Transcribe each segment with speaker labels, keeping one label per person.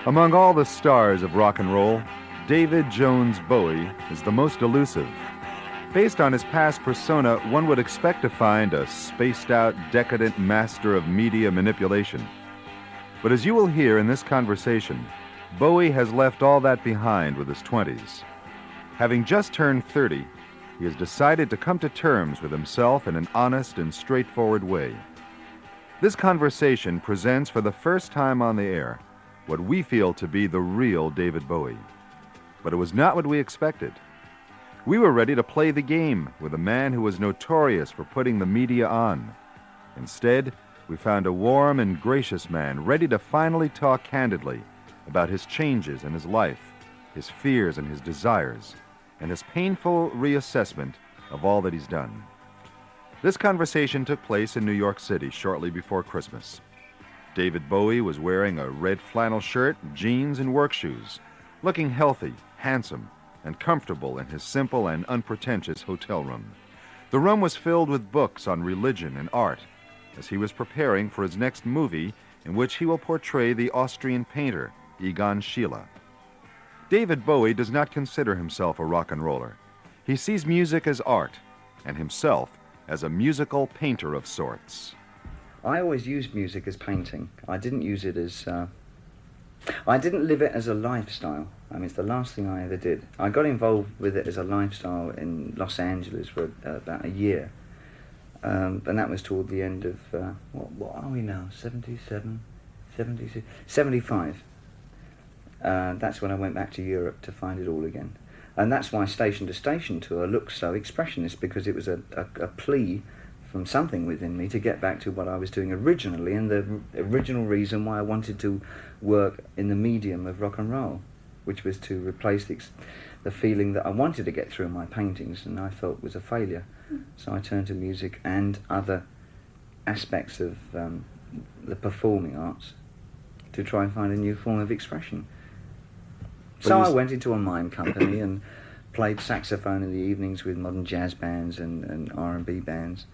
Speaker 1: Among all the stars of rock and roll, David Jones Bowie is the most elusive. Based on his past persona, one would expect to find a spaced-out, decadent master of media manipulation. But as you will hear in this conversation, Bowie has left all that behind with his 20s. Having just turned 30, he has decided to come to terms with himself in an honest and straightforward way. This conversation presents for the first time on the air what we feel to be the real David Bowie. But it was not what we expected. We were ready to play the game with a man who was notorious for putting the media on. Instead, we found a warm and gracious man ready to finally talk candidly about his changes in his life, his fears and his desires, and his painful reassessment of all that he's done. This conversation took place in New York City shortly before Christmas. David Bowie was wearing a red flannel shirt, jeans, and work shoes, looking healthy, handsome, and comfortable in his simple and unpretentious hotel room. The room was filled with books on religion and art, as he was preparing for his next movie in which he will portray the Austrian painter, Egon Schiele. David Bowie does not consider himself a rock and roller. He sees music as art, and himself as a musical painter of sorts.
Speaker 2: I always used music as painting. I didn't use it as... I didn't live it as a lifestyle. I mean, it's the last thing I ever did. I got involved with it as a lifestyle in Los Angeles for about a year. And that was toward the end of, what are we now, 77, 76, 75. That's when I went back to Europe to find it all again. And that's why Station to Station Tour looks so expressionist, because it was a plea from something within me to get back to what I was doing originally, and the original reason why I wanted to work in the medium of rock and roll, which was to replace the feeling that I wanted to get through in my paintings and I felt was a failure. So I turned to music and other aspects of the performing arts to try and find a new form of expression. So I went into a mime company and played saxophone in the evenings with modern jazz bands and R&B bands.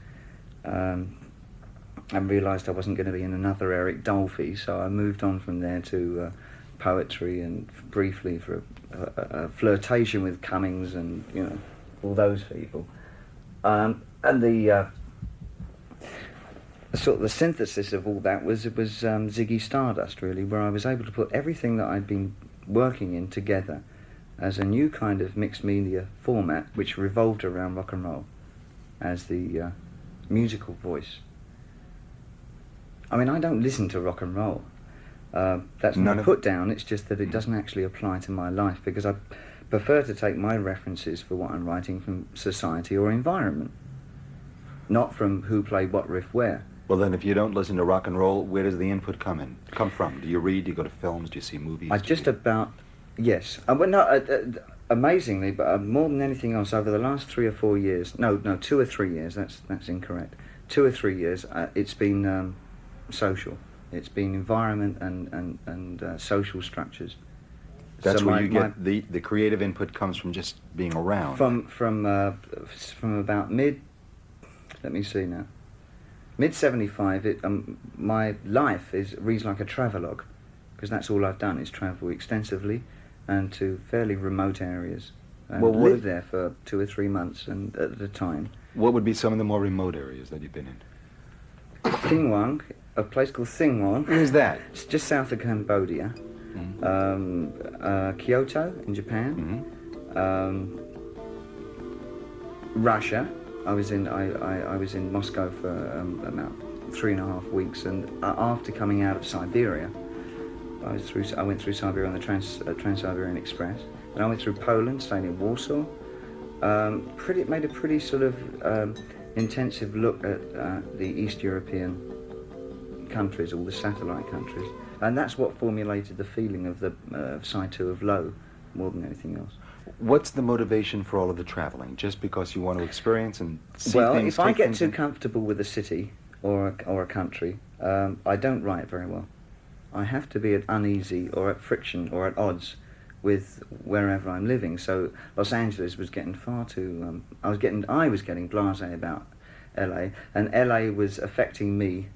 Speaker 2: I realised I wasn't going to be in another Eric Dolphy, so I moved on from there to poetry, and briefly for a flirtation with Cummings and, you know, all those people. And the sort of the synthesis of all that was Ziggy Stardust, really, where I was able to put everything that I'd been working in together as a new kind of mixed media format which revolved around rock and roll as the musical voice. I mean, I don't listen to rock and roll. That's not put down, it's just that it doesn't actually apply to my life, because I prefer to take my references for what I'm writing from society or environment, not from who played what riff where.
Speaker 3: Well, then, if you don't listen to rock and roll, where does the input come from? Do you read? Do you go to films? Do you see movies?
Speaker 2: Yes. Well, no, amazingly, but more than anything else, over the last 3 or 4 years, no, 2 or 3 years, that's incorrect. 2 or 3 years, it's been social. It's been environment and social structures.
Speaker 3: That's so where you get the creative input comes from, just being around.
Speaker 2: From about mid 75. My life reads like a travelogue, because that's all I've done is travel extensively and to fairly remote areas. And live there for 2 or 3 months and at a time.
Speaker 3: What would be some of the more remote areas that you've been in?
Speaker 2: Thingwang, a place called Thingwang.
Speaker 3: Where's that?
Speaker 2: It's just south of Cambodia. Kyoto in Japan. Russia. I was in Moscow for about 3.5 weeks, and after coming out of Siberia, I went through Siberia on the Trans-Siberian Express, and I went through Poland, staying in Warsaw. Made a pretty sort of intensive look at the East European countries, all the satellite countries, and that's what formulated the feeling of the side 2 of Low, more than anything else.
Speaker 3: What's the motivation for all of the traveling? Just because you want to experience and see
Speaker 2: well,
Speaker 3: things?
Speaker 2: Well, if I get too comfortable with a city or a country, I don't write very well. I have to be at uneasy or at friction or at odds with wherever I'm living. So Los Angeles was getting far too... I was getting blasé about LA, and LA was affecting me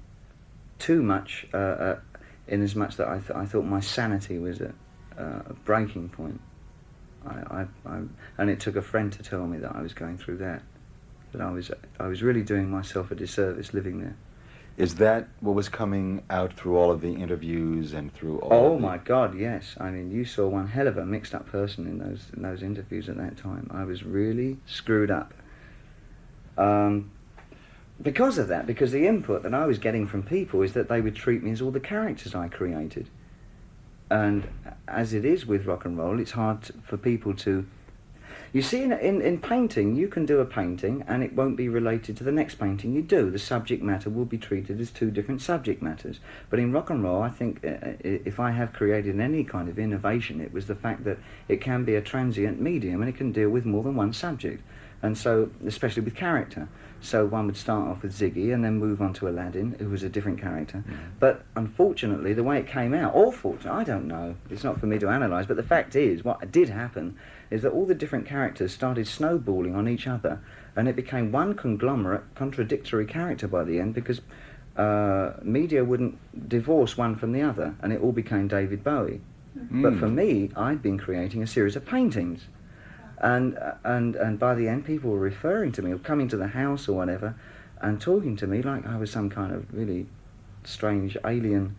Speaker 2: too much in as much that I thought my sanity was at a breaking point. And it took a friend to tell me that I was going through that I was really doing myself a disservice living there.
Speaker 3: Is that what was coming out through all of the interviews and through all
Speaker 2: Oh
Speaker 3: of the...
Speaker 2: my God, yes. I mean, you saw one hell of a mixed-up person in those interviews at that time. I was really screwed up. Because of that, because the input that I was getting from people is that they would treat me as all the characters I created. And as it is with rock and roll, it's hard for people to... You see, in painting, you can do a painting and it won't be related to the next painting you do. The subject matter will be treated as two different subject matters. But in rock and roll, I think if I have created any kind of innovation, it was the fact that it can be a transient medium and it can deal with more than one subject. And so, especially with character. So one would start off with Ziggy and then move on to Aladdin, who was a different character. But unfortunately, the way it came out, or fortunately, I don't know, it's not for me to analyse, but the fact is, what did happen is that all the different characters started snowballing on each other, and it became one conglomerate, contradictory character by the end, because media wouldn't divorce one from the other, and it all became David Bowie. But for me, I'd been creating a series of paintings. And by the end, people were referring to me, or coming to the house or whatever, and talking to me like I was some kind of really strange alien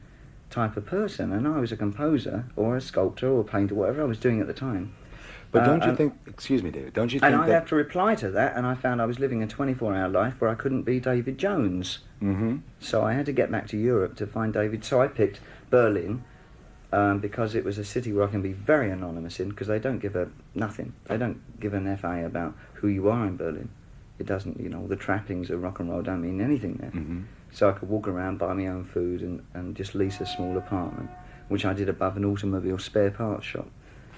Speaker 2: type of person, and I was a composer or a sculptor or a painter, whatever I was doing at the time.
Speaker 3: But don't you think, excuse me, David, don't you think
Speaker 2: and I'd
Speaker 3: that...
Speaker 2: have to reply to that, and I found I was living a 24-hour life where I couldn't be David Jones. So I had to get back to Europe to find David. So I picked Berlin, because it was a city where I can be very anonymous in, because they don't give a nothing. They don't give an FA about who you are in Berlin. It doesn't, you know, the trappings of rock and roll don't mean anything there. So I could walk around, buy my own food, and just lease a small apartment, which I did above an automobile spare parts shop.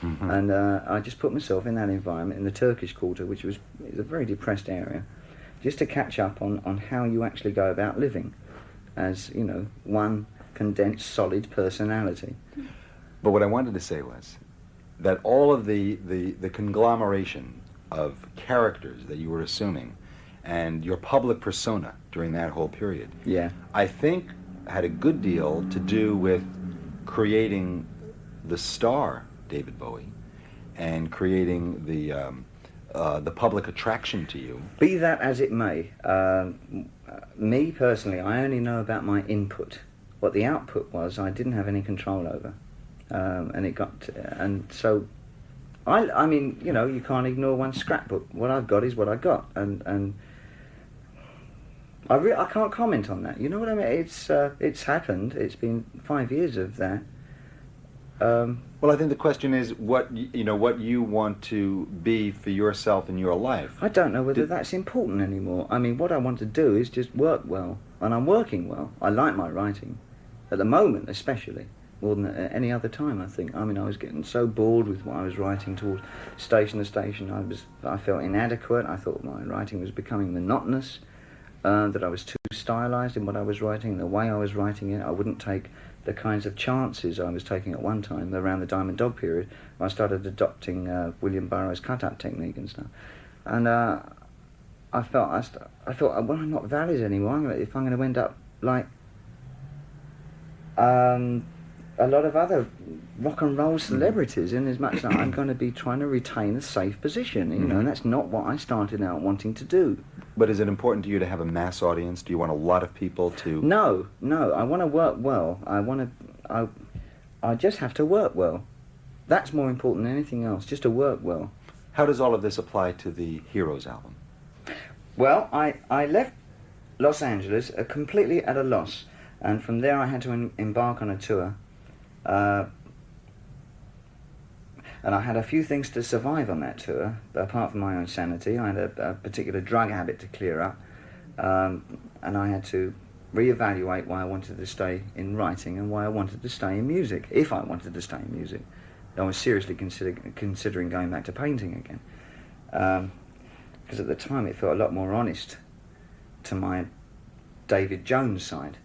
Speaker 2: And I just put myself in that environment in the Turkish Quarter, which is a very depressed area, just to catch up on how you actually go about living as, you know, one condensed, solid personality.
Speaker 3: But what I wanted to say was that all of the conglomeration of characters that you were assuming and your public persona during that whole period, I think had a good deal to do with creating the star David Bowie and creating the public attraction to you.
Speaker 2: Be that as it may, me personally, I only know about my input. What the output was, I didn't have any control over, and so I mean, you know, you can't ignore one scrapbook. What I've got is what I got, and I can't comment on that. You know what I mean? It's happened. It's been 5 years of that.
Speaker 3: Well, I think the question is what you want to be for yourself in your life.
Speaker 2: I don't know whether that's important anymore. I mean, what I want to do is just work well, and I'm working well. I like my writing, at the moment especially, more than at any other time, I think. I mean, I was getting so bored with what I was writing towards station to station. I felt inadequate. I thought my writing was becoming monotonous, that I was too stylized in what I was writing, the way I was writing it. I wouldn't take the kinds of chances I was taking at one time around the Diamond Dog period. I started adopting William Burroughs' cut-up technique and stuff. And I thought, well, I'm not valid anymore. If I'm going to end up like a lot of other rock and roll celebrities, in as much that I'm going to be trying to retain a safe position, you know, and that's not what I started out wanting to do.
Speaker 3: But is it important to you to have a mass audience? Do you want a lot of people to...
Speaker 2: No, I want to work well. I just have to work well. That's more important than anything else, just to work well.
Speaker 3: How does all of this apply to the Heroes album?
Speaker 2: Well, I left Los Angeles completely at a loss, and from there I had to embark on a tour. And I had a few things to survive on that tour, apart from my own sanity. I had a particular drug habit to clear up, and I had to reevaluate why I wanted to stay in writing and why I wanted to stay in music, if I wanted to stay in music. I was seriously considering going back to painting again, because at the time it felt a lot more honest to my David Jones side.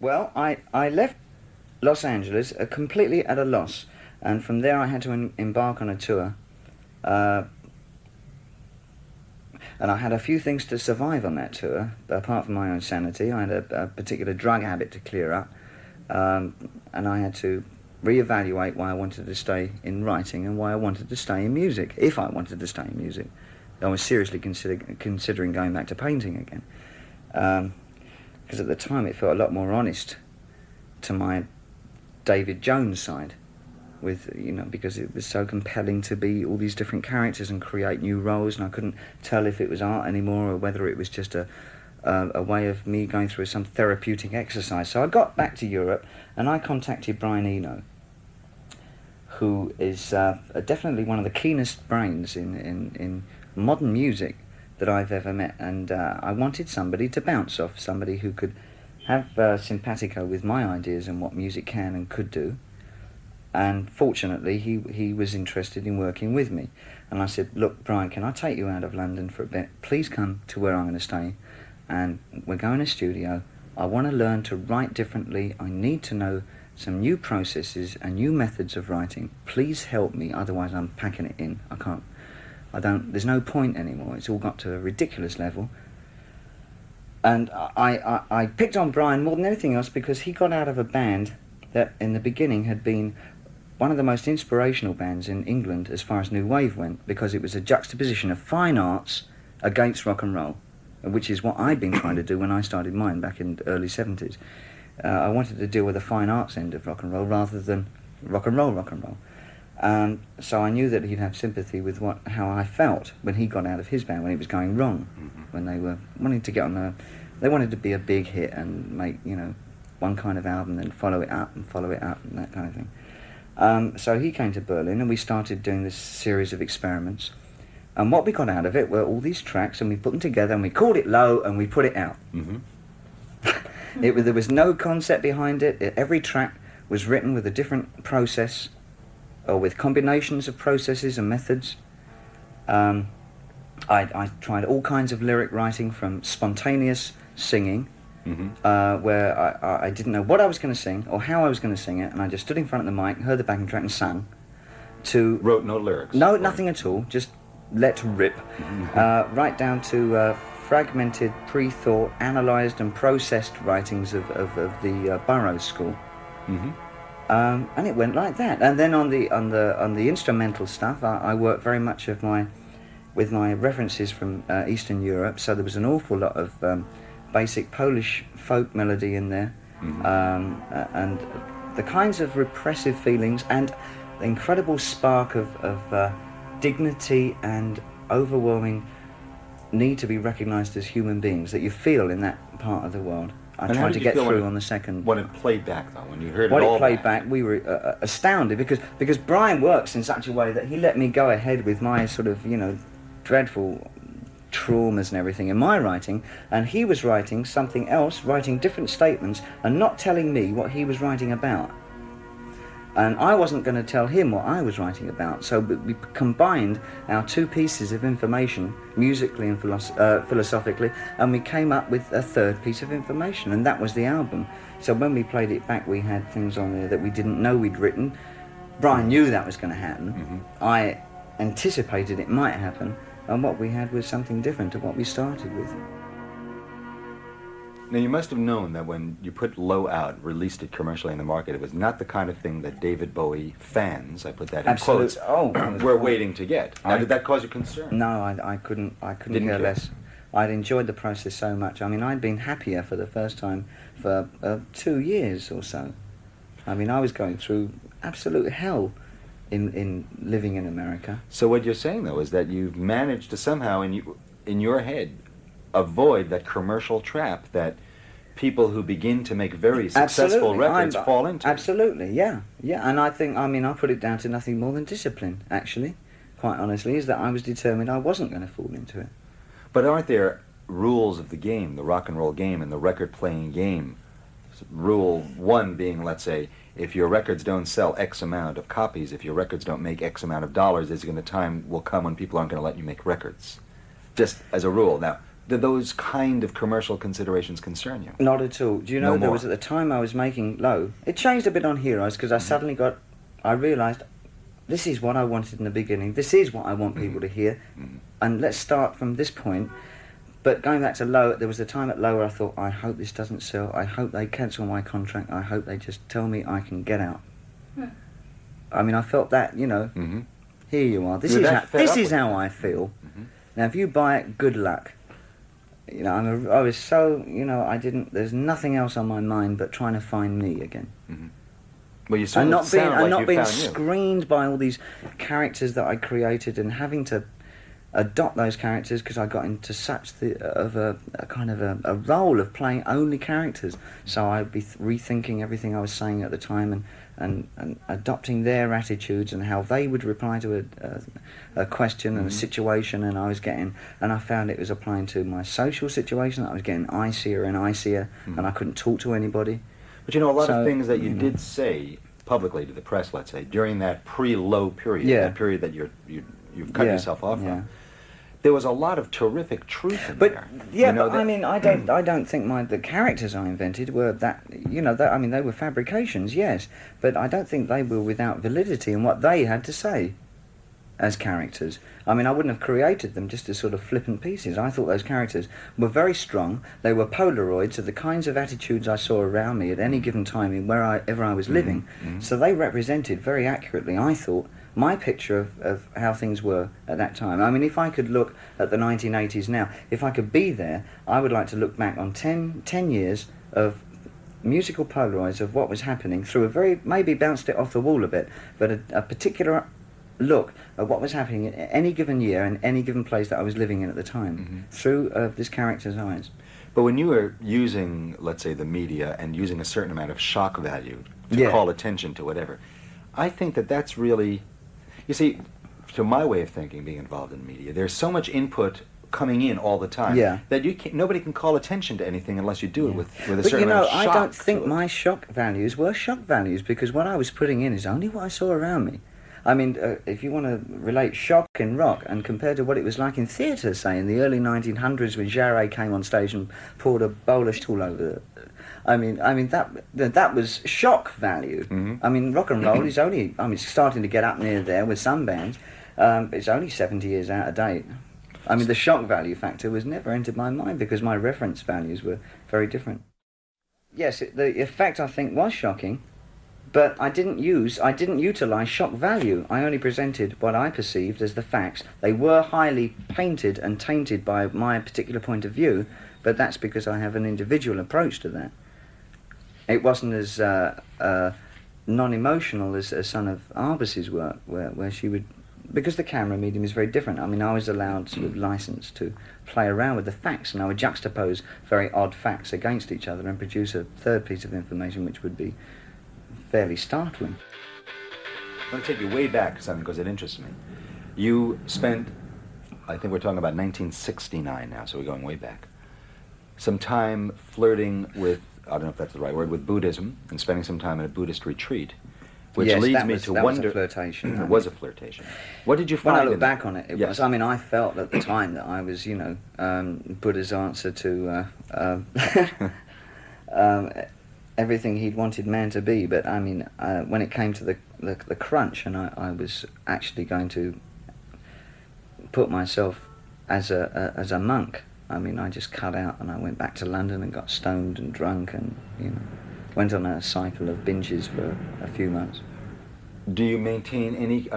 Speaker 2: Well, I left Los Angeles completely at a loss, and from there I had to embark on a tour, and I had a few things to survive on that tour, apart from my own sanity. I had a particular drug habit to clear up, and I had to reevaluate why I wanted to stay in writing and why I wanted to stay in music, if I wanted to stay in music. I was seriously considering going back to painting again, because at the time it felt a lot more honest to my David Jones side, with, you know, because it was so compelling to be all these different characters and create new roles, and I couldn't tell if it was art anymore or whether it was just a way of me going through some therapeutic exercise. So I got back to Europe and I contacted Brian Eno, who is definitely one of the keenest brains in modern music that I've ever met, and I wanted somebody to bounce off, somebody who could have simpatico with my ideas and what music can and could do. And fortunately he was interested in working with me, and I said, look, Brian, can I take you out of London for a bit? Please come to where I'm going to stay, and we're going to studio. I want to learn to write differently. I need to know some new processes and new methods of writing. Please help me, otherwise I'm packing it in. There's no point anymore. It's all got to a ridiculous level. And I picked on Brian more than anything else because he got out of a band that in the beginning had been one of the most inspirational bands in England as far as New Wave went, because it was a juxtaposition of fine arts against rock and roll, which is what I'd been trying to do when I started mine back in the early 70s. I wanted to deal with the fine arts end of rock and roll rather than rock and roll. So I knew that he'd have sympathy with how I felt when he got out of his band, when it was going wrong, when they were wanting to get on they wanted to be a big hit and make, you know, one kind of album, then follow it up and that kind of thing. So he came to Berlin and we started doing this series of experiments. And what we got out of it were all these tracks, and we put them together and we called it Low and we put it out. There was no concept behind it. Every track was written with a different process, or with combinations of processes and methods. I tried all kinds of lyric writing, from spontaneous singing, where I didn't know what I was going to sing or how I was going to sing it, and I just stood in front of the mic, heard the backing track and sang, to...
Speaker 3: Wrote no lyrics?
Speaker 2: No, nothing at all, just let rip, right down to fragmented, pre-thought, analysed and processed writings of the Burroughs school. And it went like that. And then on the instrumental stuff, I worked very much with my references from Eastern Europe. So there was an awful lot of basic Polish folk melody in there, and the kinds of repressive feelings and the incredible spark of dignity and overwhelming need to be recognised as human beings that you feel in that part of the world. I tried to get through on the second.
Speaker 3: When it played back, though, when you heard
Speaker 2: when
Speaker 3: it all
Speaker 2: it played back, we were astounded because Brian works in such a way that he let me go ahead with my sort of, you know, dreadful traumas and everything in my writing, and he was writing something else, writing different statements, and not telling me what he was writing about. And I wasn't going to tell him what I was writing about, so we combined our two pieces of information, musically and philosophically, and we came up with a third piece of information, and that was the album. So when we played it back, we had things on there that we didn't know we'd written. Brian knew that was going to happen. I anticipated it might happen, and what we had was something different to what we started with.
Speaker 3: Now, you must have known that when you put Low out, released it commercially in the market, it was not the kind of thing that David Bowie fans, I put that in quotes, were waiting to get. Now, did that cause you concern?
Speaker 2: No, I couldn't care less. I'd enjoyed the process so much. I mean, I'd been happier for the first time for 2 years or so. I mean, I was going through absolute hell in living in America.
Speaker 3: So what you're saying, though, is that you've managed to somehow, in your head, avoid that commercial trap that people who begin to make very successful records fall into.
Speaker 2: Absolutely, yeah. And I think, I put it down to nothing more than discipline, actually, quite honestly, is that I was determined I wasn't going to fall into it.
Speaker 3: But aren't there rules of the game, the rock and roll game and the record playing game? Rule one being, let's say, if your records don't sell X amount of copies, if your records don't make X amount of dollars, there's going to time will come when people aren't going to let you make records. Just as a rule. Now, do those kind of commercial considerations concern you?
Speaker 2: Not at all. Do you know, there was at the time I was making Low, it changed a bit on Heroes, because I suddenly I realised, this is what I wanted in the beginning, this is what I want people to hear, and let's start from this point. But going back to Lower, there was a time at Lower I thought, I hope this doesn't sell. I hope they cancel my contract. I hope they just tell me I can get out. I mean, I felt that, you know, here you are. This is how I feel. Now, if you buy it, good luck. You know, I was so, you know, there's nothing else on my mind but trying to find me again.
Speaker 3: Well, you
Speaker 2: And not being,
Speaker 3: sound like
Speaker 2: not being
Speaker 3: found you.
Speaker 2: screened by all these characters that I created and having to adopt those characters because I got into such a kind of a role of playing only characters. So I'd be rethinking everything I was saying at the time and adopting their attitudes and how they would reply to a question and a situation, and I found it was applying to my social situation. I was getting icier and icier, and I couldn't talk to anybody.
Speaker 3: But you know, a lot of things that you did say publicly to the press, let's say, during that pre-low period, that period that you've cut yourself off from, there was a lot of terrific truth in there.
Speaker 2: Yeah, but I mean, I don't think the characters I invented were that, you know, I mean, they were fabrications, yes, but I don't think they were without validity in what they had to say as characters. I mean, I wouldn't have created them just as sort of flippant pieces. I thought those characters were very strong. They were Polaroids of the kinds of attitudes I saw around me at any given time in wherever I was living. So they represented very accurately, I thought, my picture of how things were at that time. I mean, if I could look at the 1980s now, if I could be there, I would like to look back on 10 years of musical Polaroids of what was happening through a very, maybe bounced it off the wall a bit, but a particular look at what was happening at any given year and any given place that I was living in at the time, through this character's eyes.
Speaker 3: But when you were using, let's say, the media and using a certain amount of shock value to call attention to whatever, I think that's really... You see, to my way of thinking, being involved in media, there's so much input coming in all the time that nobody can call attention to anything unless you do it with a certain amount of shock.
Speaker 2: I don't think my shock values were shock values, because what I was putting in is only what I saw around me. I mean, if you want to relate shock in rock and compare to what it was like in theatre, say, in the early 1900s when Jarre came on stage and poured a bowl of shit all over I mean that was shock value. I mean, rock and roll is only, it's starting to get up near there with some bands, but it's only 70 years out of date. I mean, the shock value factor was never entered my mind because my reference values were very different. Yes, the effect, I think, was shocking, but I didn't utilise shock value. I only presented what I perceived as the facts. They were highly painted and tainted by my particular point of view, but that's because I have an individual approach to that. It wasn't as non-emotional as some of Arbus's work, where she would... Because the camera medium is very different. I mean, I was allowed sort of license to play around with the facts, and I would juxtapose very odd facts against each other and produce a third piece of information which would be fairly startling.
Speaker 3: I'm going to take you way back, something, because it interests me. You spent, I think we're talking about 1969 now, so we're going way back, some time flirting with, I don't know if that's the right word, with Buddhism, and spending some time at a Buddhist retreat. Which leads me to wonder...
Speaker 2: was a flirtation.
Speaker 3: It was a flirtation. What did you find?
Speaker 2: When I look back on it, it was... I mean, I felt at the time that I was, Buddha's answer to everything he'd wanted man to be. But I mean, when it came to the crunch, and I was actually going to put myself as a monk. I mean, I just cut out and I went back to London and got stoned and drunk and went on a cycle of binges for a few months.
Speaker 3: Do you maintain any...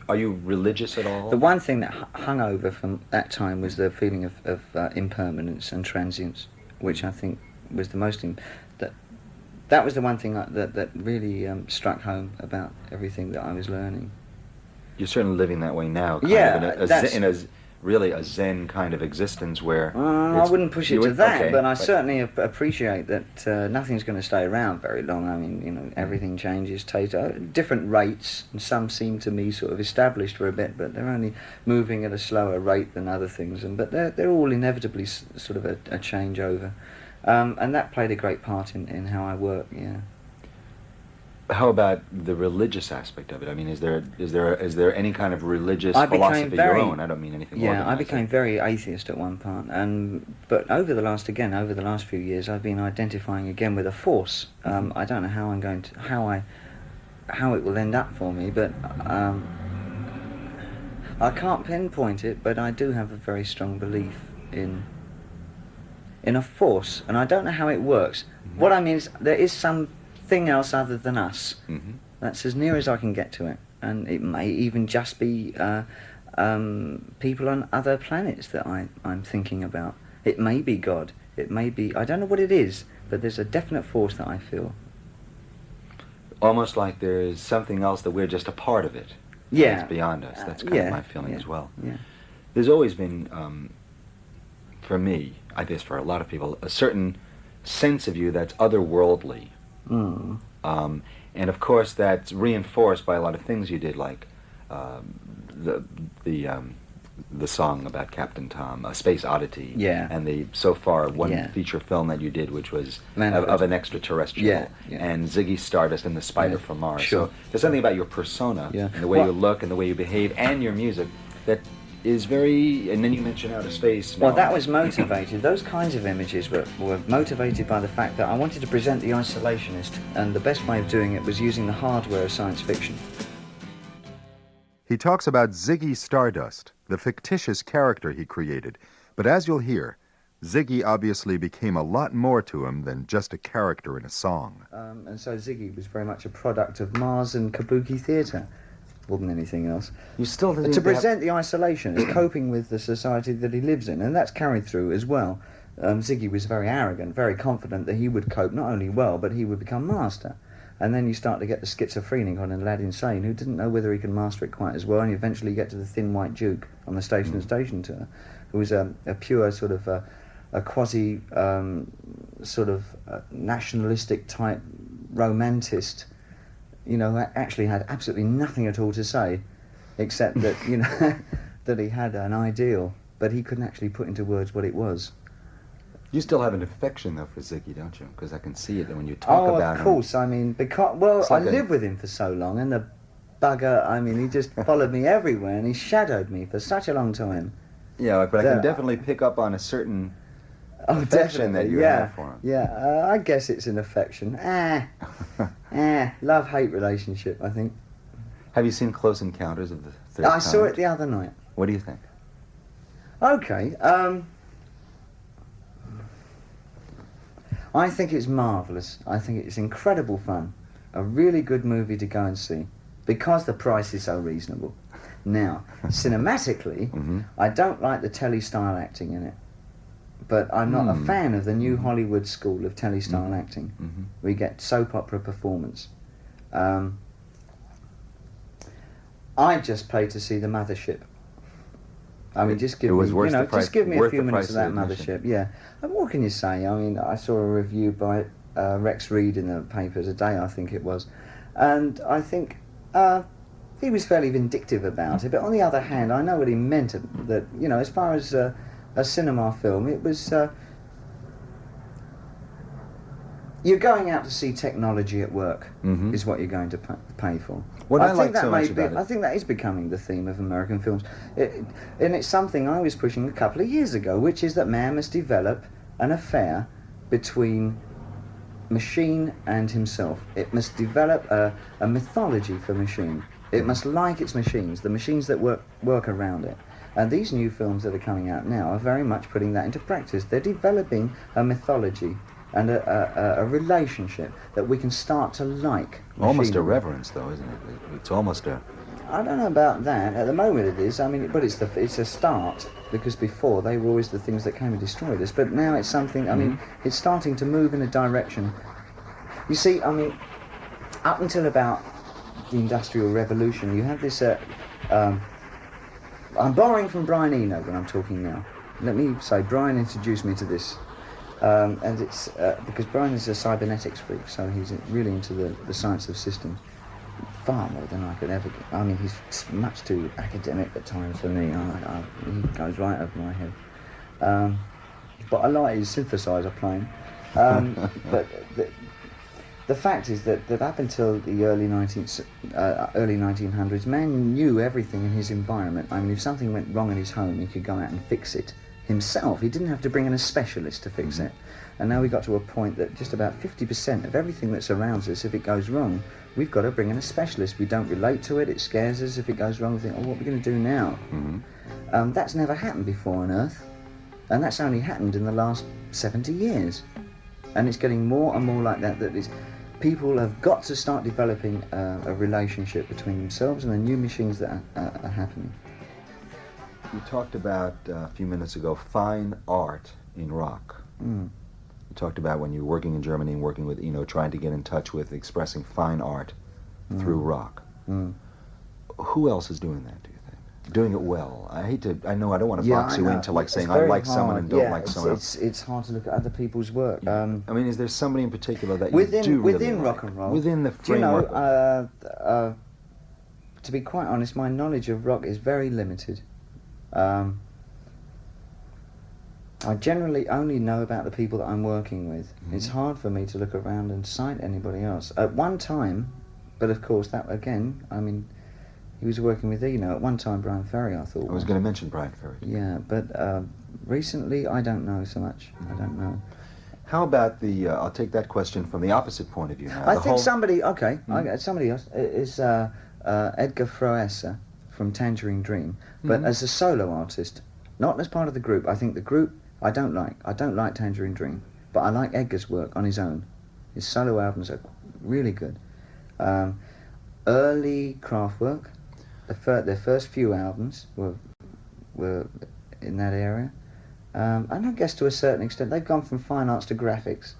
Speaker 3: are you religious at all?
Speaker 2: The one thing that hung over from that time was the feeling of impermanence and transience, which I think was the most... That was the one thing that really struck home about everything that I was learning.
Speaker 3: You're certainly living that way now, really a Zen kind of existence where...
Speaker 2: I wouldn't push it to that, but I certainly appreciate that nothing's going to stay around very long. I mean, everything changes, different rates, and some seem to me sort of established for a bit, but they're only moving at a slower rate than other things, but they're all inevitably sort of a changeover. And that played a great part in how I work, yeah.
Speaker 3: How about the religious aspect of it? I mean, is there any kind of religious philosophy of your own? I don't mean anything more than that.
Speaker 2: I became very atheist at one part, but over the last few years, I've been identifying again with a force. I don't know how it will end up for me, but I can't pinpoint it. But I do have a very strong belief in in a force, and I don't know how it works. What I mean is there is something else other than us. That's as near as I can get to it, and it may even just be people on other planets that I'm thinking about. It may be God. It may be, I don't know what it is, but there's a definite force that I feel.
Speaker 3: Almost like there's something else that we're just a part of it.
Speaker 2: Yeah.
Speaker 3: It's beyond us. That's kind of my feeling as well.
Speaker 2: Yeah.
Speaker 3: There's always been, for me, I guess for a lot of people, a certain sense of you that's otherworldly. And of course that's reinforced by a lot of things you did, like the song about Captain Tom, A Space Oddity, and the so far one feature film that you did, which was of an extraterrestrial, and Ziggy Stardust and the Spider from Mars.
Speaker 2: Sure.
Speaker 3: So there's something about your persona, and the way you look and the way you behave and your music that is very, and then you mention outer space.
Speaker 2: Well, that was motivated, those kinds of images were motivated by the fact that I wanted to present the isolationist, and the best way of doing it was using the hardware of science fiction.
Speaker 1: He talks about Ziggy Stardust, the fictitious character he created. But as you'll hear, Ziggy obviously became a lot more to him than just a character in a song.
Speaker 2: And so Ziggy was very much a product of Mars and Kabuki theatre, more than anything else.
Speaker 3: You still didn't
Speaker 2: to present the isolation as coping with the society that he lives in, and that's carried through as well. Ziggy was very arrogant, very confident that he would cope not only well, but he would become master. And then you start to get the schizophrenic on an lad insane who didn't know whether he can master it quite as well, and you eventually get to the Thin White Duke on the Station to Station tour, who was a pure sort of a quasi sort of nationalistic type romantist, you know, that actually had absolutely nothing at all to say, except that, you know, that he had an ideal, but he couldn't actually put into words what it was.
Speaker 3: You still have an affection, though, for Ziggy, don't you? Because I can see it when you talk about him.
Speaker 2: Oh, of course. I mean, because, well, I lived with him for so long, and the bugger, I mean, he just followed me everywhere, and he shadowed me for such a long time.
Speaker 3: Yeah, but I can definitely pick up on a certain affection that you have for him.
Speaker 2: Yeah, I guess it's an affection. Love-hate relationship, I think.
Speaker 3: Have you seen Close Encounters of the Third Kind?
Speaker 2: I saw it the other night.
Speaker 3: What do you think?
Speaker 2: Okay, I think it's marvellous. I think it's incredible fun. A really good movie to go and see, because the price is so reasonable. Now, cinematically, I don't like the telly-style acting in it, but I'm not a fan of the new Hollywood school of telly-style acting. We get soap opera performance. I just paid to see The Mothership. I mean, just give me, you know, just give me a few minutes of that Mothership. Yeah. And what can you say? I mean, I saw a review by Rex Reed in the paper today, I think it was, and I think he was fairly vindictive about it. But on the other hand, I know what he meant. That, you know, as far as a cinema film, it was you're going out to see technology at work, is what you're going to pay for.
Speaker 3: What I like so much about it,
Speaker 2: I think that is becoming the theme of American films, and it's something I was pushing a couple of years ago, which is that man must develop an affair between machine and himself. It must develop a mythology for machine. It must like its machines, the machines that work around it. And these new films that are coming out now are very much putting that into practice. They're developing a mythology and a relationship that we can start to like.
Speaker 3: Almost a reverence, though, isn't it? It's almost a...
Speaker 2: I don't know about that. At the moment it is. I mean, but it's a start, because before they were always the things that came and destroyed us. But now it's something, I mean, it's starting to move in a direction. You see, I mean, up until about the Industrial Revolution, you have this... I'm borrowing from Brian Eno when I'm talking now. Let me say, Brian introduced me to this. And it's because Brian is a cybernetics freak, so he's really into the science of systems, far more than I could ever get. I mean, he's much too academic at times for me. He goes right over my head. But I like his synthesizer playing. But the fact is that up until the early 1900s, man knew everything in his environment. I mean, if something went wrong in his home, he could go out and fix it himself. He didn't have to bring in a specialist to fix it. And now we got to a point that just about 50% of everything that surrounds us, if it goes wrong, we've got to bring in a specialist. We don't relate to it, it scares us. If it goes wrong, we think, oh, what are we going to do now? That's never happened before on Earth. And that's only happened in the last 70 years. And it's getting more and more like that, people have got to start developing a relationship between themselves and the new machines that are happening.
Speaker 3: You talked about a few minutes ago fine art in rock.
Speaker 2: Mm.
Speaker 3: You talked about when you were working in Germany and working with Eno, trying to get in touch with expressing fine art through rock.
Speaker 2: Mm.
Speaker 3: Who else is doing that, do you think? Doing it well? I know I don't want to
Speaker 2: Yeah,
Speaker 3: box
Speaker 2: I
Speaker 3: you
Speaker 2: know.
Speaker 3: into like
Speaker 2: It's
Speaker 3: saying I
Speaker 2: very
Speaker 3: like someone
Speaker 2: hard.
Speaker 3: and don't
Speaker 2: Yeah,
Speaker 3: like someone else.
Speaker 2: It's hard to look at other people's work.
Speaker 3: I mean, is there somebody in particular that
Speaker 2: within
Speaker 3: you do really
Speaker 2: within
Speaker 3: like?
Speaker 2: rock and roll,
Speaker 3: Within the
Speaker 2: do you
Speaker 3: framework?
Speaker 2: know? To be quite honest, my knowledge of rock is very limited. I generally only know about the people that I'm working with.
Speaker 3: Mm-hmm.
Speaker 2: It's hard for me to look around and cite anybody else. At one time, but of course that again, I mean, he was working with Eno. At one time, Brian Ferry, I thought.
Speaker 3: I was going to mention Brian Ferry.
Speaker 2: Yeah, but recently I don't know so much. I don't know.
Speaker 3: How about the? I'll take that question from the opposite point of view now.
Speaker 2: I think somebody. Okay, somebody else is Edgar Froese from Tangerine Dream, but as a solo artist, not as part of the group. I think the group I don't like. I don't like Tangerine Dream, but I like Edgar's work on his own. His solo albums are really good. Early Kraftwerk, their first few albums were in that area. And I guess to a certain extent they've gone from fine arts to graphics.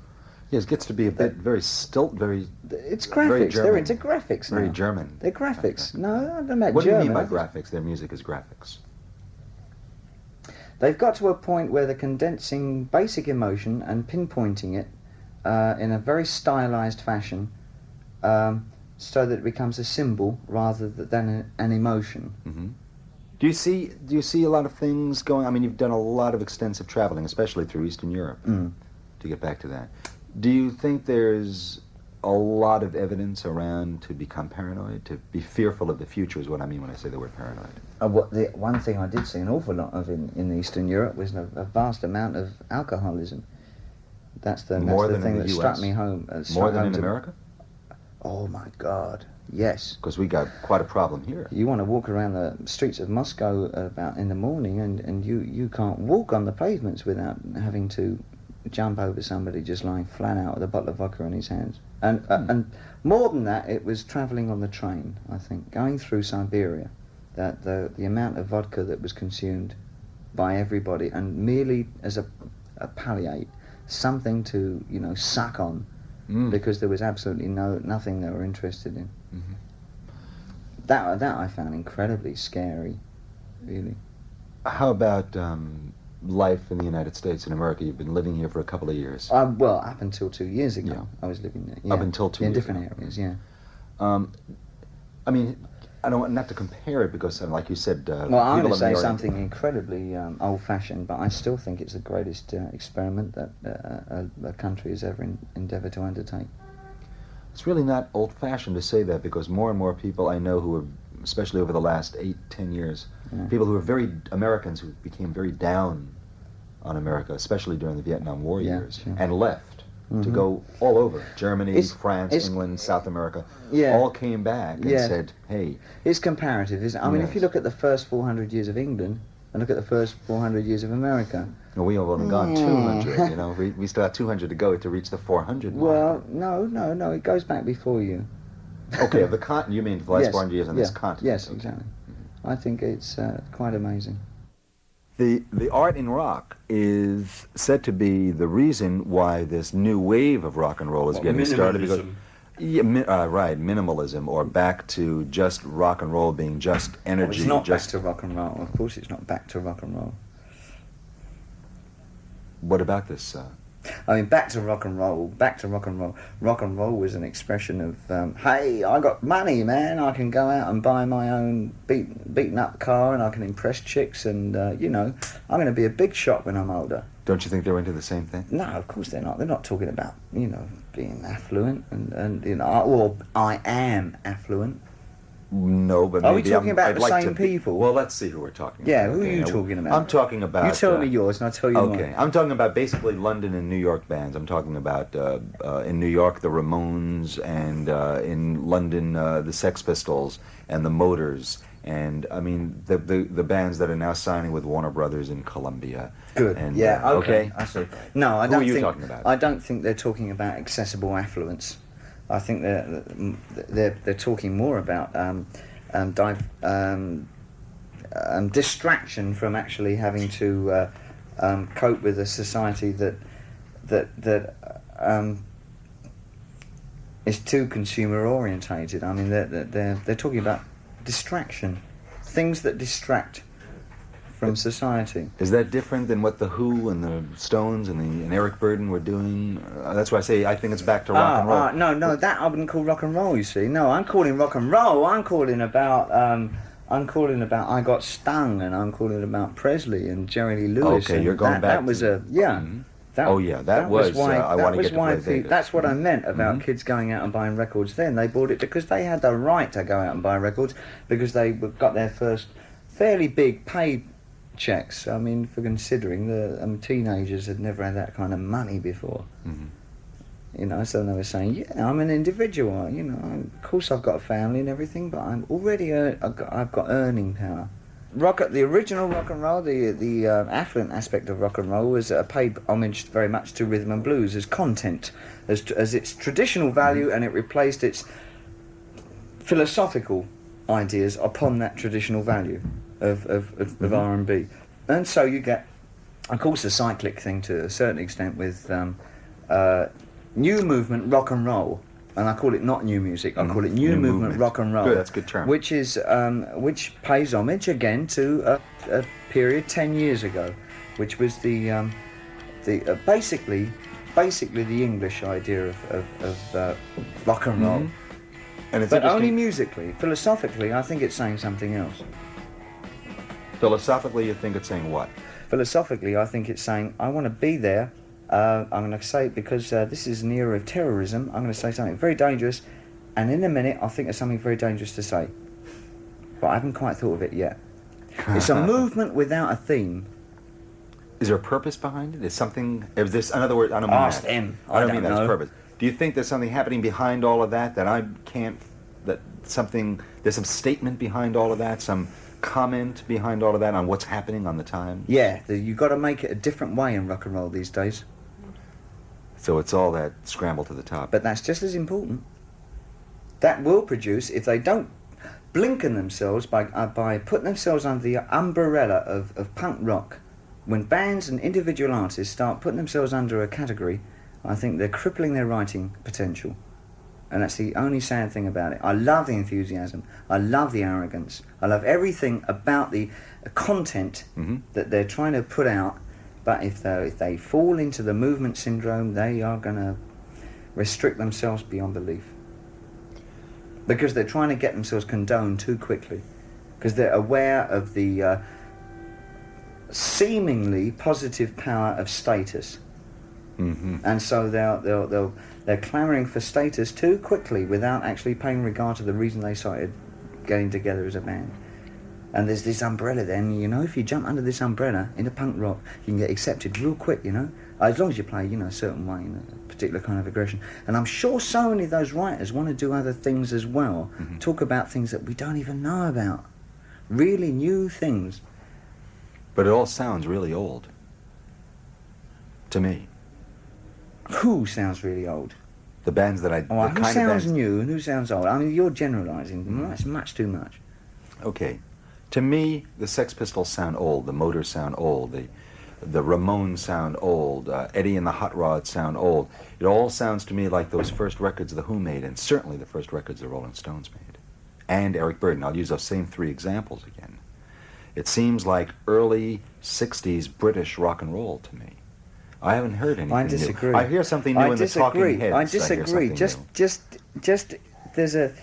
Speaker 3: Yes, it gets to be a bit very stilt, very.
Speaker 2: It's
Speaker 3: very
Speaker 2: graphics.
Speaker 3: German.
Speaker 2: They're into graphics now.
Speaker 3: Very German.
Speaker 2: They're graphics. No, I don't know.
Speaker 3: What do you mean by
Speaker 2: German.
Speaker 3: graphics? Their music is graphics.
Speaker 2: They've got to a point where they're condensing basic emotion and pinpointing it in a very stylized fashion, so that it becomes a symbol rather than an emotion.
Speaker 3: Mm-hmm. Do you see a lot of things going? I mean, you've done a lot of extensive traveling, especially through Eastern Europe. To get back to that, do you think there's a lot of evidence around to become paranoid, to be fearful of the future? Is what I mean when I say the word paranoid.
Speaker 2: The one thing I did see an awful lot of in Eastern Europe was a vast amount of alcoholism. That's the thing that struck me home.
Speaker 3: More than in America?
Speaker 2: Oh my God, yes.
Speaker 3: Because we got quite a problem here.
Speaker 2: You want to walk around the streets of Moscow about in the morning, and you can't walk on the pavements without having to jump over somebody just lying flat out with a bottle of vodka in his hands. And more than that, it was travelling on the train, I think, going through Siberia, that the amount of vodka that was consumed by everybody, and merely as a palliate, something to, suck on, because there was absolutely nothing they were interested in.
Speaker 3: Mm-hmm.
Speaker 2: That I found incredibly scary, really.
Speaker 3: How about life in the United States and America? You've been living here for a couple of years.
Speaker 2: Well, up until 2 years ago,
Speaker 3: Yeah.
Speaker 2: I was living there. Yeah.
Speaker 3: Up until 2 years
Speaker 2: in different
Speaker 3: ago.
Speaker 2: areas, yeah.
Speaker 3: I mean, I don't want not to compare it because, like you said,
Speaker 2: Well, I'm
Speaker 3: people
Speaker 2: going to
Speaker 3: in the
Speaker 2: say
Speaker 3: Orient-
Speaker 2: something incredibly old-fashioned, but I still think it's the greatest experiment that a country has ever endeavoured to undertake.
Speaker 3: It's really not old-fashioned to say that because more and more people I know who have, especially over the last 8-10 years, people who are Americans who became very down on America, especially during the Vietnam War years,
Speaker 2: sure.
Speaker 3: and left to go all over, Germany, France, England, South America, all came back and said, hey.
Speaker 2: It's comparative, isn't it? I mean, if you look at the first 400 years of England and look at the first 400 years of America.
Speaker 3: No, we have only gone 200, we still have 200 to go to reach the 400 mark.
Speaker 2: Well, no, it goes back before you.
Speaker 3: Okay, of the continent, you mean the last 400 years on this continent?
Speaker 2: Yes,
Speaker 3: okay.
Speaker 2: exactly. I think it's quite amazing.
Speaker 3: The art in rock is said to be the reason why this new wave of rock and roll is getting started. Because, minimalism, or back to just rock and roll being just energy.
Speaker 2: It's not back to rock and roll. Of course, it's not back to rock and roll.
Speaker 3: What about this?
Speaker 2: I mean, back to rock and roll. Rock and roll was an expression of, hey, I got money, man. I can go out and buy my own beaten up car, and I can impress chicks, and I'm going to be a big shot when I'm older.
Speaker 3: Don't you think they're into the same thing?
Speaker 2: No, of course they're not. They're not talking about, being affluent, and well, I am affluent.
Speaker 3: No, but
Speaker 2: Are we
Speaker 3: maybe
Speaker 2: talking about
Speaker 3: I'd
Speaker 2: the
Speaker 3: like
Speaker 2: same
Speaker 3: to be-
Speaker 2: people?
Speaker 3: Well, let's see who we're talking
Speaker 2: Yeah,
Speaker 3: about.
Speaker 2: who are you
Speaker 3: Okay,
Speaker 2: talking about?
Speaker 3: I'm talking about...
Speaker 2: You tell me yours and I'll tell you
Speaker 3: Okay,
Speaker 2: mine.
Speaker 3: I'm talking about basically London and New York bands. I'm talking about, in New York, the Ramones, and in London, the Sex Pistols, and the Motors, and, I mean, the bands that are now signing with Warner Brothers in Columbia.
Speaker 2: Good.
Speaker 3: And,
Speaker 2: Yeah. Okay.
Speaker 3: okay.
Speaker 2: I see. No, I
Speaker 3: Who
Speaker 2: don't
Speaker 3: are you
Speaker 2: think.
Speaker 3: talking about?
Speaker 2: I don't think they're talking about accessible affluence. I think they're talking more about distraction from actually having to cope with a society that is too consumer orientated. I mean, they're talking about distraction, things that distract from society.
Speaker 3: Is that different than what the Who and the Stones and Eric Burden were doing? That's why I say I think it's back to rock and roll.
Speaker 2: No, that I wouldn't call rock and roll. You see, no, I'm calling rock and roll. I'm calling about I Got Stung, and I'm calling about Presley and Jerry Lee Lewis.
Speaker 3: Okay,
Speaker 2: and
Speaker 3: you're going
Speaker 2: that,
Speaker 3: back
Speaker 2: That was
Speaker 3: to-
Speaker 2: a yeah.
Speaker 3: Mhm.
Speaker 2: That was why.
Speaker 3: I Want to Get to Play Vegas.
Speaker 2: That's what I meant about
Speaker 3: Mhm.
Speaker 2: kids going out and buying records. Then they bought it because they had the right to go out and buy records because they got their first fairly big pay checks. I mean, for considering the teenagers had never had that kind of money before.
Speaker 3: Mhm.
Speaker 2: You know, so they were saying, yeah, I'm an individual. You know, of course I've got a family and everything, but I'm already I've got earning power. The original rock and roll, the affluent aspect of rock and roll was paid homage very much to rhythm and blues as content, as its traditional value, and it replaced its philosophical ideas upon that traditional value of R&B. And so you get, of course, a cyclic thing to a certain extent with new movement rock and roll. And I call it not new music. I call it new movement rock and roll.
Speaker 3: Good, that's a good term.
Speaker 2: Which is which pays homage again to a period 10 years ago, which was the basically the English idea of rock and roll.
Speaker 3: And it's
Speaker 2: But only
Speaker 3: interesting.
Speaker 2: musically. Philosophically, I think it's saying something else.
Speaker 3: Philosophically, you think it's saying what?
Speaker 2: Philosophically, I think it's saying I want to be there. I'm going to say it because this is an era of terrorism. I'm going to say something very dangerous, and in a minute I'll think of something very dangerous to say. But I haven't quite thought of it yet. It's a movement without a theme.
Speaker 3: Is there a purpose behind it? Is this, in other words, I don't mean
Speaker 2: Ask
Speaker 3: that.
Speaker 2: them.
Speaker 3: I don't
Speaker 2: I
Speaker 3: mean
Speaker 2: don't
Speaker 3: that as
Speaker 2: know.
Speaker 3: purpose. Do you think there's something happening behind all of that I can't, there's some statement behind all of that, some comment behind all of that on what's happening on the time?
Speaker 2: Yeah, you've got to make it a different way in rock and roll these days.
Speaker 3: So it's all that scramble to the top.
Speaker 2: But that's just as important. That will produce, if they don't blinken themselves by putting themselves under the umbrella of punk rock, when bands and individual artists start putting themselves under a category, I think they're crippling their writing potential. And that's the only sad thing about it. I love the enthusiasm. I love the arrogance. I love everything about the content that they're trying to put out. But if they fall into the movement syndrome, they are going to restrict themselves beyond belief. Because they're trying to get themselves condoned too quickly. Because they're aware of the seemingly positive power of status. And so they're clamouring for status too quickly without actually paying regard to the reason they started getting together as a band. And there's this umbrella then, you know, if you jump under this umbrella in a punk rock, you can get accepted real quick, you know, as long as you play, you know, a certain way, a particular kind of aggression. And I'm sure so many of those writers want to do other things as well, talk about things that we don't even know about, really new things.
Speaker 3: But it all sounds really old. To me.
Speaker 2: Who sounds really old?
Speaker 3: The bands that I...
Speaker 2: Oh,
Speaker 3: the
Speaker 2: who
Speaker 3: kind of
Speaker 2: sounds
Speaker 3: bands,
Speaker 2: new and who sounds old? I mean, you're generalising. That's much too much.
Speaker 3: Okay. To me, the Sex Pistols sound old, the Motors sound old, the Ramones sound old, Eddie and the Hot Rods sound old. It all sounds to me like those first records The Who made, and certainly the first records the Rolling Stones made. And Eric Burden. I'll use those same three examples again. It seems like early 60s British rock and roll to me. I haven't heard anything
Speaker 2: I disagree.
Speaker 3: new. I hear something new in the Talking Heads.
Speaker 2: I disagree.
Speaker 3: Hear something
Speaker 2: Just there's a...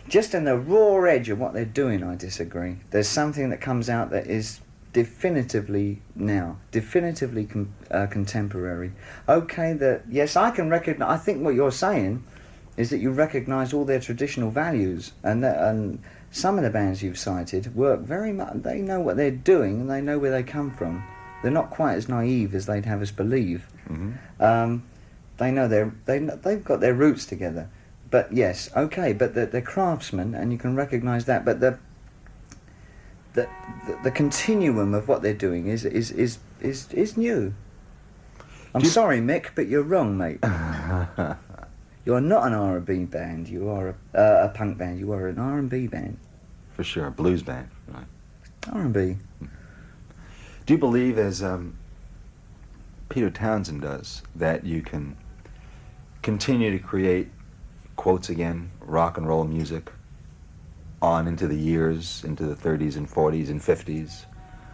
Speaker 2: Just in the raw edge of what they're doing, I disagree. There's something that comes out that is definitively now, contemporary. Okay, yes, I can recognise. I think what you're saying is that you recognise all their traditional values, and some of the bands you've cited work very much. They know what they're doing and they know where they come from. They're not quite as naive as they'd have us believe.
Speaker 3: Mm-hmm.
Speaker 2: They know they've got their roots together. But yes, okay, but they're craftsmen, and you can recognise that. But the continuum of what they're doing is new. I'm sorry, Mick, but you're wrong, mate. You're not an R&B band. You are a punk band. You are an R&B band.
Speaker 3: For sure, a blues band. Right.
Speaker 2: R&B.
Speaker 3: Do you believe, as Peter Townsend does, that you can continue to create, quotes again, rock and roll music on into the years, into the 30s and 40s and 50s?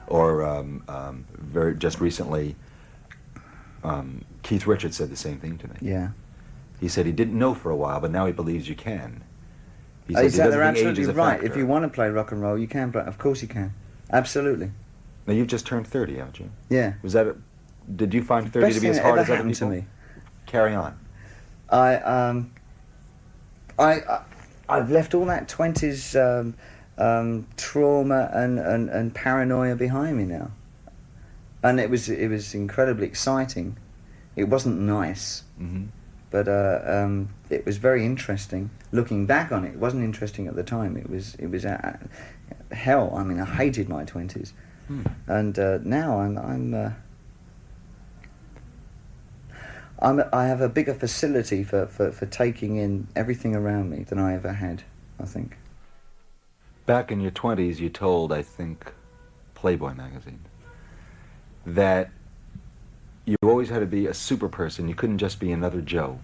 Speaker 3: Or just recently, Keith Richards said the same thing to me.
Speaker 2: Yeah.
Speaker 3: He said he didn't know for a while, but now he believes you can. He said
Speaker 2: Exactly, they're
Speaker 3: he doesn't think age
Speaker 2: absolutely
Speaker 3: is a
Speaker 2: right.
Speaker 3: factor.
Speaker 2: If you want to play rock and roll, you can play. Of course you can. Absolutely.
Speaker 3: Now, you've just turned 30, haven't you?
Speaker 2: Yeah.
Speaker 3: Was that did you find 30 to be as hard as other people?
Speaker 2: to me.
Speaker 3: Carry on.
Speaker 2: I've left all that 20s trauma and paranoia behind me now, and it was incredibly exciting. It wasn't nice,
Speaker 3: Mm-hmm.
Speaker 2: but it was very interesting. Looking back on it, it wasn't interesting at the time. It was hell. I mean, I hated my 20s, and now I have a bigger facility for taking in everything around me than I ever had, I think.
Speaker 3: Back in your 20s, you told, I think, Playboy magazine, that you always had to be a super person. You couldn't just be another Joe.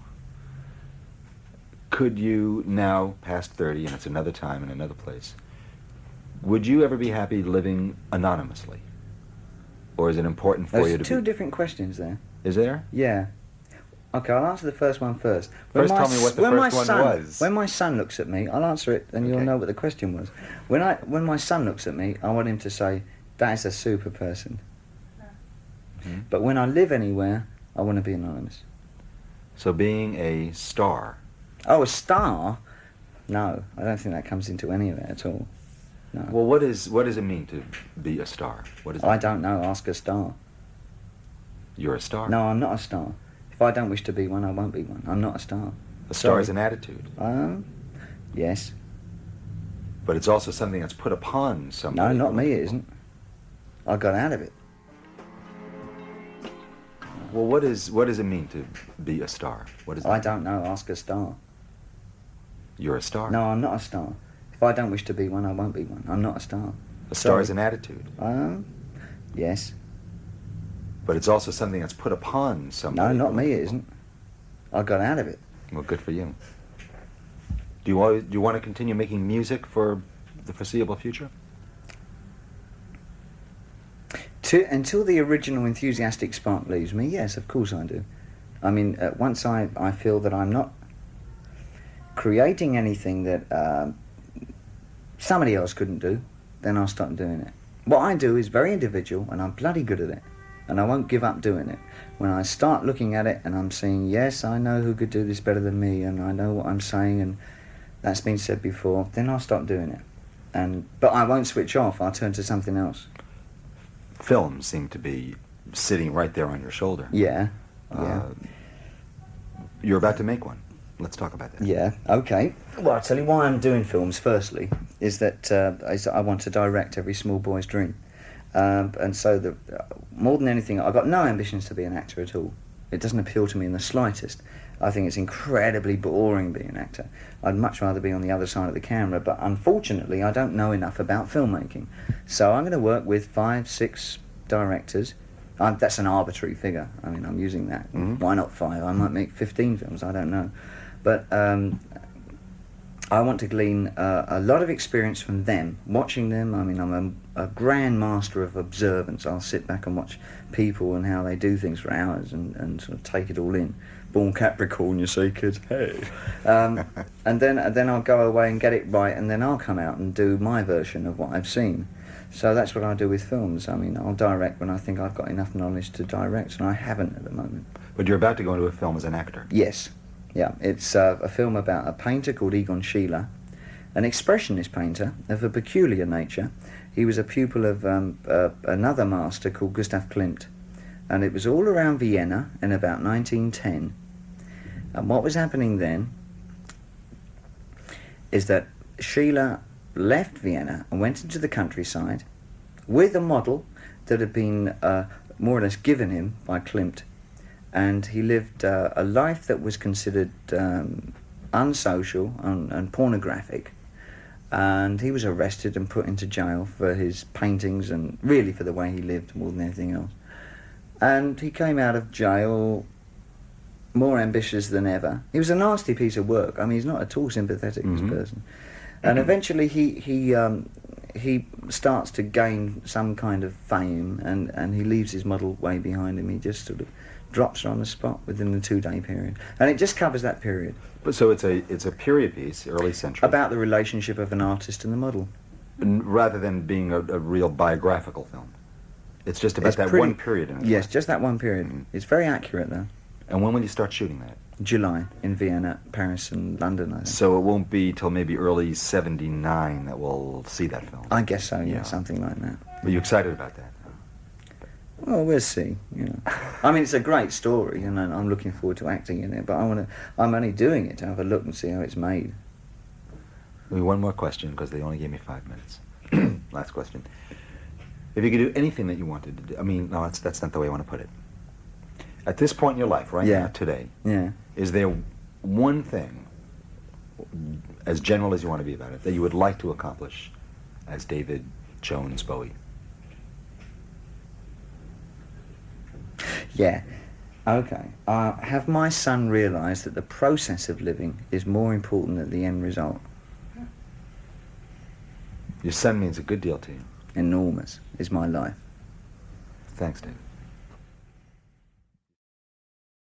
Speaker 3: Could you now, past 30, and it's another time and another place, would you ever be happy living anonymously? Or is it important for you to
Speaker 2: There's two
Speaker 3: be...
Speaker 2: different questions there.
Speaker 3: Is there?
Speaker 2: Yeah. Okay, I'll answer the first one first.
Speaker 3: First tell me what the first one was.
Speaker 2: When my son looks at me, I'll answer it and you'll
Speaker 3: Okay.
Speaker 2: know what the question was. When my son looks at me, I want him to say, that is a super person.
Speaker 3: Mhm.
Speaker 2: But when I live anywhere, I want to be anonymous.
Speaker 3: So being a star,
Speaker 2: Oh, a star? No, I don't think that comes into any of it at all. No.
Speaker 3: well, what does it mean to be a star? What is it?
Speaker 2: I don't know, ask a star.
Speaker 3: You're a star.
Speaker 2: No, I'm not a star. If I don't wish to be one, I won't be one. I'm not a star.
Speaker 3: A star
Speaker 2: Sorry.
Speaker 3: is an attitude,
Speaker 2: Yes.
Speaker 3: but it's also something that's put upon somebody.
Speaker 2: No, not me, it isn't. I got out of it.
Speaker 3: Well, what does it mean to be a star? What is it?
Speaker 2: I don't know, ask a star.
Speaker 3: You're a star.
Speaker 2: No, I'm not a star. If I don't wish to be one, I won't be one. I'm not a star.
Speaker 3: A star
Speaker 2: Sorry.
Speaker 3: is an attitude,
Speaker 2: Yes.
Speaker 3: but it's also something that's put upon
Speaker 2: No,
Speaker 3: somebody.
Speaker 2: not me, it isn't. I got out of it.
Speaker 3: Well, good for you. Do you want to continue making music for the foreseeable future?
Speaker 2: Until the original enthusiastic spark leaves me, yes, of course I do. I mean, once I feel that I'm not creating anything that somebody else couldn't do, then I'll start doing it. What I do is very individual, and I'm bloody good at it, and I won't give up doing it. When I start looking at it and I'm saying, yes, I know who could do this better than me, and I know what I'm saying, and that's been said before, then I'll start doing it. But I won't switch off, I'll turn to something else.
Speaker 3: Films seem to be sitting right there on your shoulder.
Speaker 2: Yeah, yeah.
Speaker 3: You're about to make one. Let's talk about that.
Speaker 2: Yeah, okay. Well, I'll tell you why I'm doing films, firstly, is that I want to direct every small boy's dream. And so, more than anything, I've got no ambitions to be an actor at all. It doesn't appeal to me in the slightest. I think it's incredibly boring being an actor. I'd much rather be on the other side of the camera, but unfortunately I don't know enough about filmmaking. So I'm going to work with 5, 6 directors. That's an arbitrary figure. I mean, I'm using that.
Speaker 3: Mhm.
Speaker 2: Why not 5? I might make 15 films, I don't know. But I want to glean a lot of experience from them, watching them. I mean, I'm a grand master of observance. I'll sit back and watch people and how they do things for hours and sort of take it all in. Born Capricorn, you see, kids. Hey. And then I'll go away and get it right, and then I'll come out and do my version of what I've seen. So that's what I do with films. I mean, I'll direct when I think I've got enough knowledge to direct, and I haven't at the moment.
Speaker 3: But you're about to go into a film as an actor.
Speaker 2: Yes. Yeah, it's a film about a painter called Egon Schiele, an expressionist painter of a peculiar nature. He was a pupil of another master called Gustav Klimt, and it was all around Vienna in about 1910. And what was happening then is that Schiele left Vienna and went into the countryside with a model that had been more or less given him by Klimt, and he lived a life that was considered unsocial and pornographic, and he was arrested and put into jail for his paintings and really for the way he lived more than anything else. And he came out of jail more ambitious than ever. He was a nasty piece of work. I mean, he's not at all sympathetic, this person. And eventually he starts to gain some kind of fame, and he leaves his model way behind him. He just sort of drops her on the spot within the 2-day period. And it just covers that period.
Speaker 3: But so it's a period piece, early century.
Speaker 2: About the relationship of an artist and the model.
Speaker 3: Rather than being a real biographical film. It's just about one period in it.
Speaker 2: Yes, just that one period. It's very accurate, though.
Speaker 3: And when will you start shooting that?
Speaker 2: July, in Vienna, Paris and London, I think.
Speaker 3: So it won't be till maybe early 79 that we'll see that film?
Speaker 2: I guess so, yeah, something like that.
Speaker 3: Are you excited about that?
Speaker 2: Well, we'll see, you know. I mean, it's a great story, and I'm looking forward to acting in it, but I'm only doing it to have a look and see how it's made.
Speaker 3: One more question, because they only gave me 5 minutes. Last question. If you could do anything that you wanted to do, I mean, no, that's not the way I want to put it. At this point in your life, right now, today, is there one thing, as general as you want to be about it, that you would like to accomplish as David Jones Bowie?
Speaker 2: Yeah. Okay. Have my son realised that the process of living is more important than the end result?
Speaker 3: Your son means a good deal to you.
Speaker 2: Enormous is my life.
Speaker 3: Thanks, David.